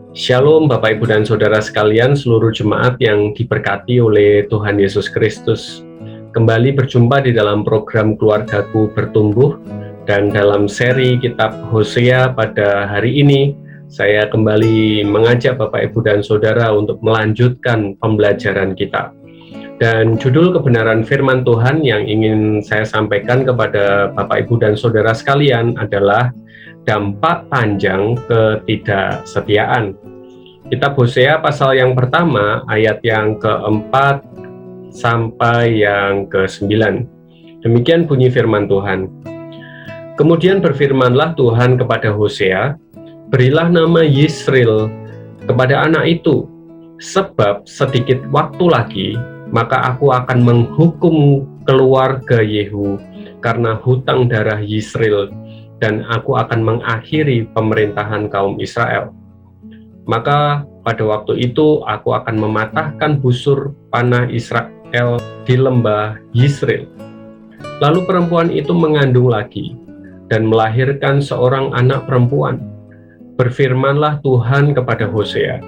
Shalom Bapak Ibu dan Saudara sekalian, seluruh jemaat yang diberkati oleh Tuhan Yesus Kristus. Kembali berjumpa di dalam program Keluargaku Bertumbuh, dan dalam seri kitab Hosea pada hari ini, saya kembali mengajak Bapak Ibu dan Saudara untuk melanjutkan pembelajaran kita. Dan judul kebenaran firman Tuhan yang ingin saya sampaikan kepada Bapak Ibu dan Saudara sekalian adalah dampak panjang ketidaksetiaan. Kitab Hosea pasal yang pertama, ayat yang keempat sampai yang ke-9. Demikian bunyi firman Tuhan. Kemudian berfirmanlah Tuhan kepada Hosea, berilah nama Yisril kepada anak itu, sebab sedikit waktu lagi, maka aku akan menghukum keluarga Yehu karena hutang darah Yisril, dan aku akan mengakhiri pemerintahan kaum Israel. Maka pada waktu itu aku akan mematahkan busur panah Israel di lembah Yisril. Lalu perempuan itu mengandung lagi dan melahirkan seorang anak perempuan. Berfirmanlah Tuhan kepada Hosea,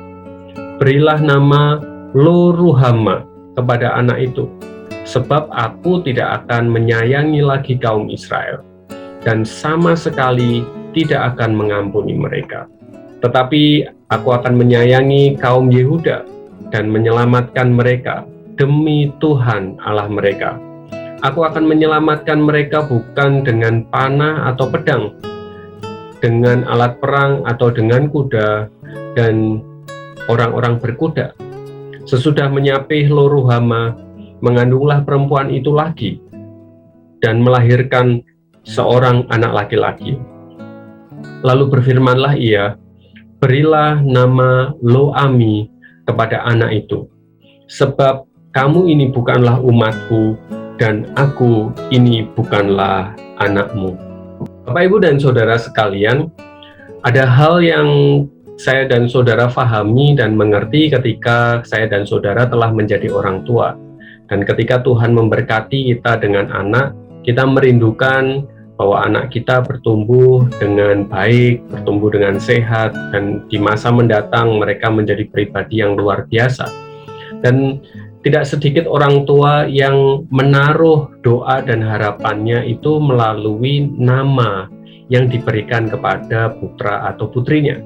berilah nama Lo-ruhama kepada anak itu, sebab aku tidak akan menyayangi lagi kaum Israel, dan sama sekali tidak akan mengampuni mereka. Tetapi aku akan menyayangi kaum Yehuda dan menyelamatkan mereka demi Tuhan Allah mereka. Aku akan menyelamatkan mereka bukan dengan panah atau pedang, dengan alat perang atau dengan kuda dan orang-orang berkuda. Sesudah menyapih Lo-ruhama, mengandunglah perempuan itu lagi dan melahirkan seorang anak laki-laki. Lalu berfirmanlah ia, berilah nama Lo-ami kepada anak itu, sebab kamu ini bukanlah umatku, dan aku ini bukanlah anakmu. Bapak, Ibu, dan Saudara sekalian, ada hal yang saya dan Saudara fahami dan mengerti ketika saya dan Saudara telah menjadi orang tua. Dan ketika Tuhan memberkati kita dengan anak, kita merindukan bahwa anak kita bertumbuh dengan baik, bertumbuh dengan sehat, dan di masa mendatang mereka menjadi pribadi yang luar biasa. Dan tidak sedikit orang tua yang menaruh doa dan harapannya itu melalui nama yang diberikan kepada putra atau putrinya.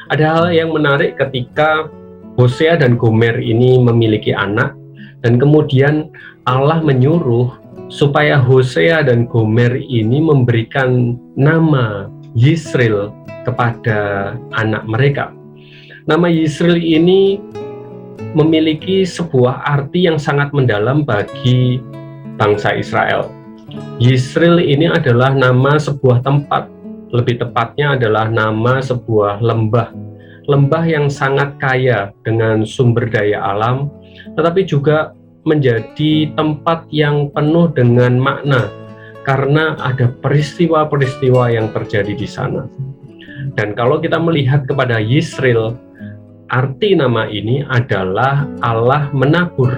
Ada hal yang menarik ketika Hosea dan Gomer ini memiliki anak, dan kemudian Allah menyuruh supaya Hosea dan Gomer ini memberikan nama Yisril kepada anak mereka. Nama Yisril ini memiliki sebuah arti yang sangat mendalam bagi bangsa Israel. Yisril ini adalah nama sebuah tempat, lebih tepatnya adalah nama sebuah lembah. Lembah yang sangat kaya dengan sumber daya alam, tetapi juga menjadi tempat yang penuh dengan makna karena ada peristiwa-peristiwa yang terjadi di sana. Dan kalau kita melihat kepada Yisril, arti nama ini adalah Allah menabur,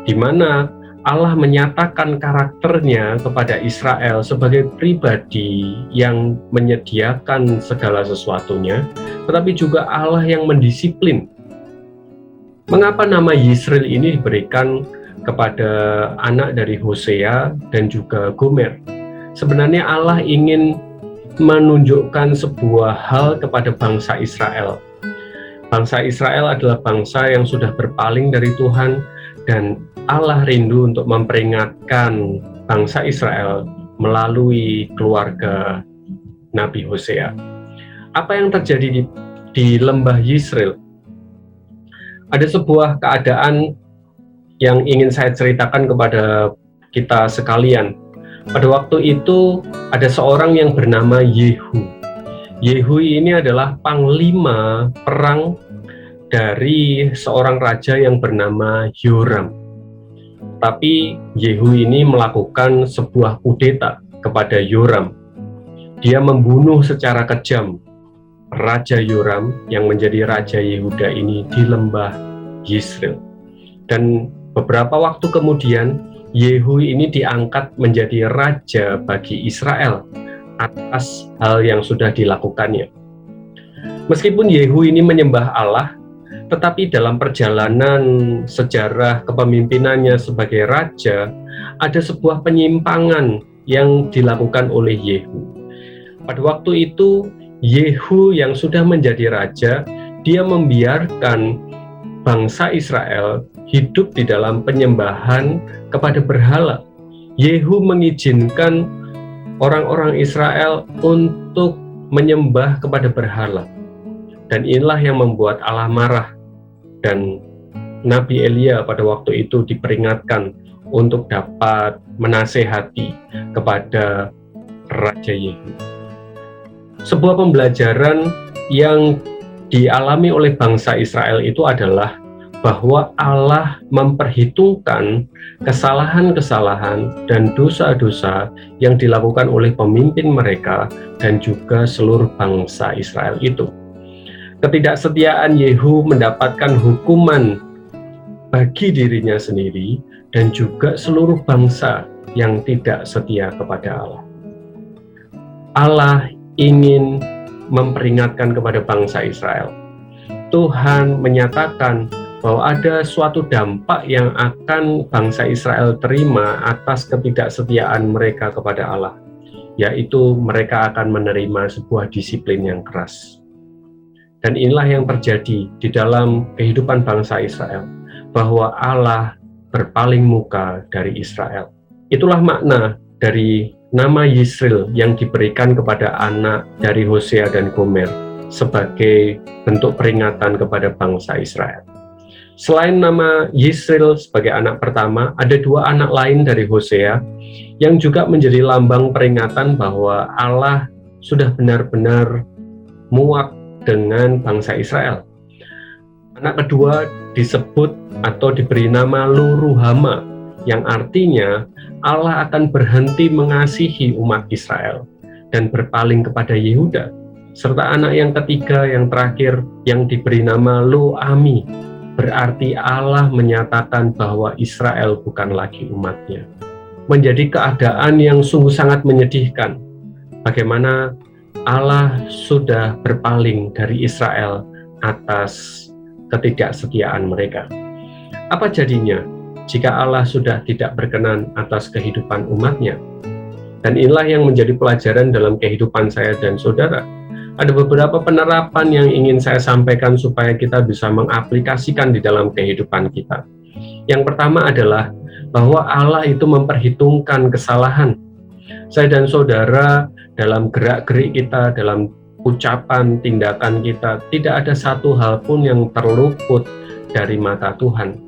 di mana Allah menyatakan karakternya kepada Israel sebagai pribadi yang menyediakan segala sesuatunya, tetapi juga Allah yang mendisiplin. Mengapa nama Yisril ini diberikan kepada anak dari Hosea dan juga Gomer? Sebenarnya Allah ingin menunjukkan sebuah hal kepada bangsa Israel. Bangsa Israel adalah bangsa yang sudah berpaling dari Tuhan, dan Allah rindu untuk memperingatkan bangsa Israel melalui keluarga Nabi Hosea. Apa yang terjadi di lembah Yisril? Ada sebuah keadaan yang ingin saya ceritakan kepada kita sekalian. Pada waktu itu ada seorang yang bernama Yehu. Yehu ini adalah panglima perang dari seorang raja yang bernama Yoram. Tapi Yehu ini melakukan sebuah kudeta kepada Yoram. Dia membunuh secara kejam Raja Yoram yang menjadi Raja Yehuda ini di lembah Yisril. Dan beberapa waktu kemudian Yehu ini diangkat menjadi raja bagi Israel atas hal yang sudah dilakukannya. Meskipun Yehu ini menyembah Allah, tetapi dalam perjalanan sejarah kepemimpinannya sebagai raja, ada sebuah penyimpangan yang dilakukan oleh Yehu. Pada waktu itu, Yehu yang sudah menjadi raja, dia membiarkan bangsa Israel hidup di dalam penyembahan kepada berhala. Yehu mengizinkan orang-orang Israel untuk menyembah kepada berhala. Dan inilah yang membuat Allah marah. Dan Nabi Elia pada waktu itu diperingatkan untuk dapat menasehati kepada Raja Yehu. Sebuah pembelajaran yang dialami oleh bangsa Israel itu adalah bahwa Allah memperhitungkan kesalahan-kesalahan dan dosa-dosa yang dilakukan oleh pemimpin mereka dan juga seluruh bangsa Israel itu. Ketidaksetiaan Yehu mendapatkan hukuman bagi dirinya sendiri dan juga seluruh bangsa yang tidak setia kepada Allah. Allah ingin memperingatkan kepada bangsa Israel. Tuhan menyatakan bahwa ada suatu dampak yang akan bangsa Israel terima atas ketidaksetiaan mereka kepada Allah, yaitu mereka akan menerima sebuah disiplin yang keras. Dan inilah yang terjadi di dalam kehidupan bangsa Israel, bahwa Allah berpaling muka dari Israel. Itulah makna dari nama Yisrael yang diberikan kepada anak dari Hosea dan Gomer sebagai bentuk peringatan kepada bangsa Israel. Selain nama Yisrael sebagai anak pertama, ada dua anak lain dari Hosea yang juga menjadi lambang peringatan bahwa Allah sudah benar-benar muak dengan bangsa Israel. Anak kedua disebut atau diberi nama Lo-ruhama, yang artinya Allah akan berhenti mengasihi umat Israel dan berpaling kepada Yehuda. Serta anak yang ketiga, yang terakhir, yang diberi nama Lo-ami, berarti Allah menyatakan bahwa Israel bukan lagi umatnya. Menjadi keadaan yang sungguh sangat menyedihkan, bagaimana Allah sudah berpaling dari Israel atas ketidaksetiaan mereka. Apa jadinya jika Allah sudah tidak berkenan atas kehidupan umatnya? Dan inilah yang menjadi pelajaran dalam kehidupan saya dan saudara. Ada beberapa penerapan yang ingin saya sampaikan supaya kita bisa mengaplikasikan di dalam kehidupan kita. Yang pertama adalah bahwa Allah itu memperhitungkan kesalahan. Saya dan saudara dalam gerak-gerik kita, dalam ucapan, tindakan kita, tidak ada satu hal pun yang terluput dari mata Tuhan.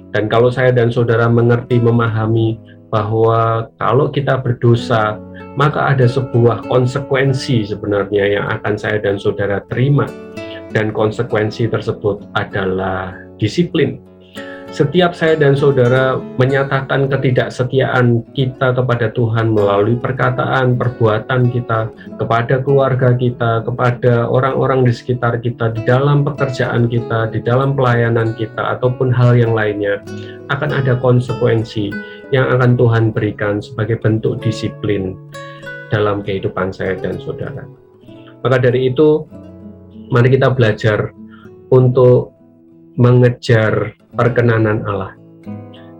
Dan kalau saya dan saudara mengerti, memahami bahwa kalau kita berdosa, maka ada sebuah konsekuensi sebenarnya yang akan saya dan saudara terima. Dan konsekuensi tersebut adalah disiplin. Setiap saya dan saudara menyatakan ketidaksetiaan kita kepada Tuhan melalui perkataan, perbuatan kita, kepada keluarga kita, kepada orang-orang di sekitar kita, di dalam pekerjaan kita, di dalam pelayanan kita, ataupun hal yang lainnya, akan ada konsekuensi yang akan Tuhan berikan sebagai bentuk disiplin dalam kehidupan saya dan saudara. Maka dari itu, mari kita belajar untuk mengejar perkenanan Allah.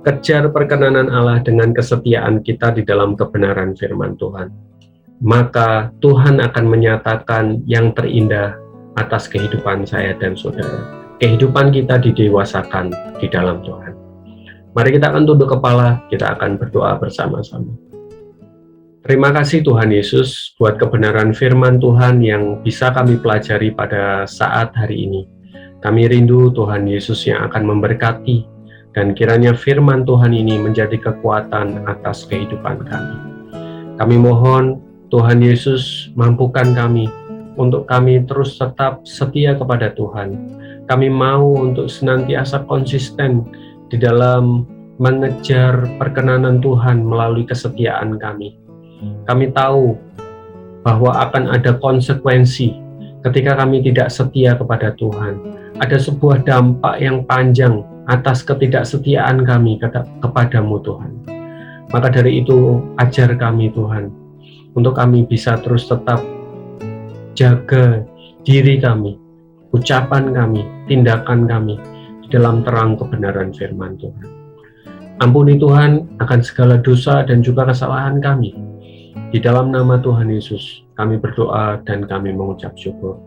Kejar perkenanan Allah dengan kesetiaan kita di dalam kebenaran firman Tuhan. Maka Tuhan akan menyatakan yang terindah atas kehidupan saya dan saudara. Kehidupan kita didewasakan di dalam Tuhan. Mari kita akan tunduk kepala, kita akan berdoa bersama-sama. Terima kasih Tuhan Yesus buat kebenaran firman Tuhan yang bisa kami pelajari pada saat hari ini. Kami rindu Tuhan Yesus yang akan memberkati, dan kiranya firman Tuhan ini menjadi kekuatan atas kehidupan kami. Kami mohon Tuhan Yesus mampukan kami untuk kami terus tetap setia kepada Tuhan. Kami mau untuk senantiasa konsisten di dalam mengejar perkenanan Tuhan melalui kesetiaan kami. Kami tahu bahwa akan ada konsekuensi ketika kami tidak setia kepada Tuhan. Ada sebuah dampak yang panjang atas ketidaksetiaan kami kepadamu Tuhan. Maka dari itu, ajar kami Tuhan, untuk kami bisa terus tetap jaga diri kami, ucapan kami, tindakan kami di dalam terang kebenaran firman Tuhan. Ampuni Tuhan akan segala dosa dan juga kesalahan kami. Di dalam nama Tuhan Yesus kami berdoa dan kami mengucap syukur.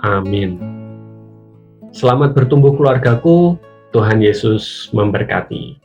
Amin. Selamat bertumbuh keluargaku, Tuhan Yesus memberkati.